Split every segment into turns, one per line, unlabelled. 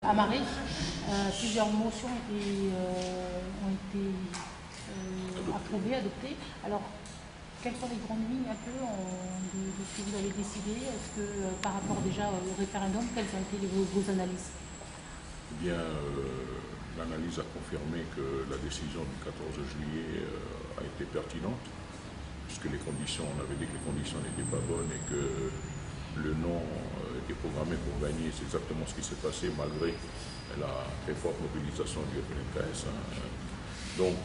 À Marais, plusieurs motions ont été approuvées, adoptées. Alors, quelles sont les grandes lignes un peu de ce que vous avez décidé? Est-ce que par rapport déjà au référendum, quelles ont été vos analyses?
Eh bien, l'analyse a confirmé que la décision du 14 juillet a été pertinente, puisque les conditions, on avait dit que les conditions n'étaient pas bonnes et que le nom était programmé pour gagner. C'est exactement ce qui s'est passé malgré la très forte mobilisation du FNKS. Donc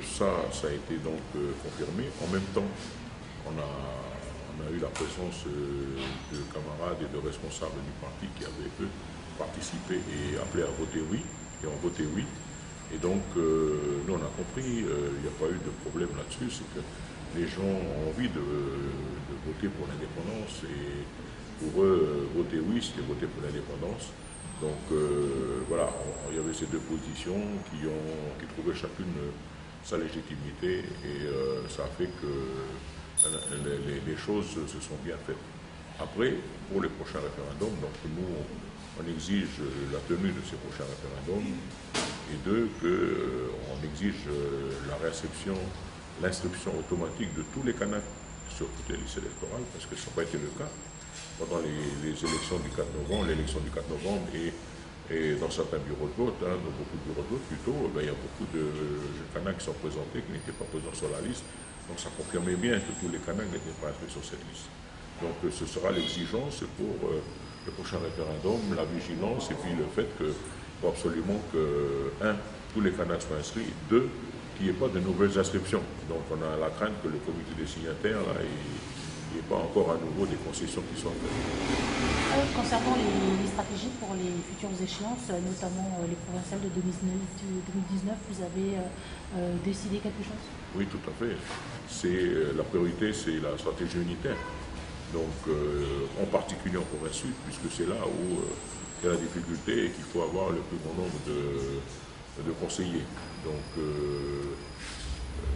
ça a été donc confirmé. En même temps, on a eu la présence de camarades et de responsables du parti qui avaient eux participé et appelé à voter oui, et ont voté oui. Et donc, nous, on a compris, il n'y a pas eu de problème là-dessus, c'est que les gens ont envie de voter pour l'indépendance, et pour eux, voter oui, c'était voter pour l'indépendance. Donc, voilà, il y avait ces deux positions qui trouvaient chacune sa légitimité, et ça a fait que les choses se sont bien faites. Après, pour les prochains référendums, donc nous, on exige la tenue de ces prochains référendums, et deux, qu'on exige la réinscription, l'inscription automatique de tous les Kanaks sur toutes les listes électorales, parce que ça n'a pas été le cas pendant les élections du 4 novembre, l'élection du 4 novembre, et dans certains bureaux de vote, dans beaucoup de bureaux de vote plutôt, il y a beaucoup de Kanaks qui sont présentés, qui n'étaient pas présents sur la liste. Donc ça confirmait bien que tous les Kanaks n'étaient pas inscrits sur cette liste. Donc ce sera l'exigence pour le prochain référendum, la vigilance, et puis le fait qu'il faut absolument que, un, tous les Kanaks soient inscrits, deux, qu'il n'y ait pas de nouvelles inscriptions. Donc on a la crainte que le comité des signataires, là, il n'y ait pas encore à nouveau des concessions qui soient faites.
Concernant les stratégies pour les futures échéances, notamment les provinciales de 2019, vous avez décidé quelque chose?
Oui, tout à fait. La priorité, c'est la stratégie unitaire. Donc, en particulier en province sud, puisque c'est là où il y a la difficulté et qu'il faut avoir le plus grand nombre de conseillers. Donc,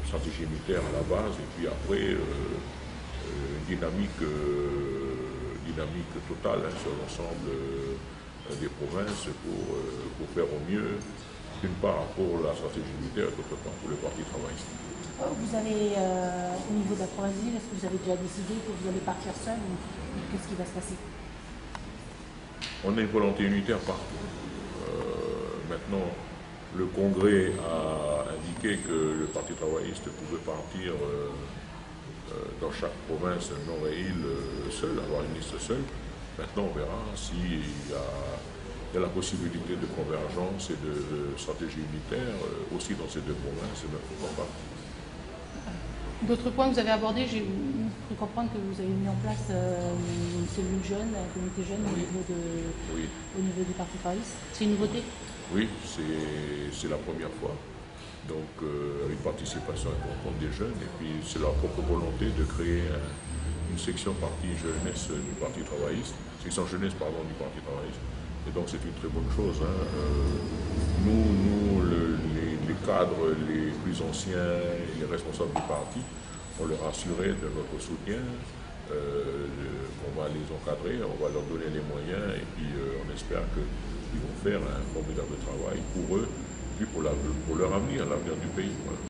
stratégie unitaire à la base, et puis après, dynamique totale sur l'ensemble des provinces pour faire au mieux, d'une part pour la stratégie unitaire et d'autre part pour le Parti travailliste.
Vous avez, au niveau de la province, est-ce que vous avez déjà décidé que vous allez partir seul ou qu'est-ce qui va se passer?
On a une volonté unitaire partout. Maintenant, le Congrès a indiqué que le Parti travailliste pouvait partir dans chaque province, nord et île, seul, avoir une liste seule. Maintenant, on verra s'il y a la possibilité de convergence et de stratégie unitaire aussi dans ces deux provinces, mais pourquoi pas.
D'autres points que vous avez abordés, j'ai cru comprendre que vous avez mis en place une cellule jeune, un comité jeune au niveau du Parti travailliste. C'est une nouveauté?
Oui, c'est la première fois. Donc, une participation importante des jeunes, et puis c'est leur propre volonté de créer une section parti jeunesse du Parti travailliste, section jeunesse, pardon, du Parti travailliste. Et donc, c'est une très bonne chose. Nous, les cadres les plus anciens et les responsables du parti, on leur a assuré de notre soutien, qu'on va les encadrer, on va leur donner les moyens, et puis on espère qu'ils vont faire un formidable travail pour eux, puis pour leur avenir, l'avenir du pays. Voilà.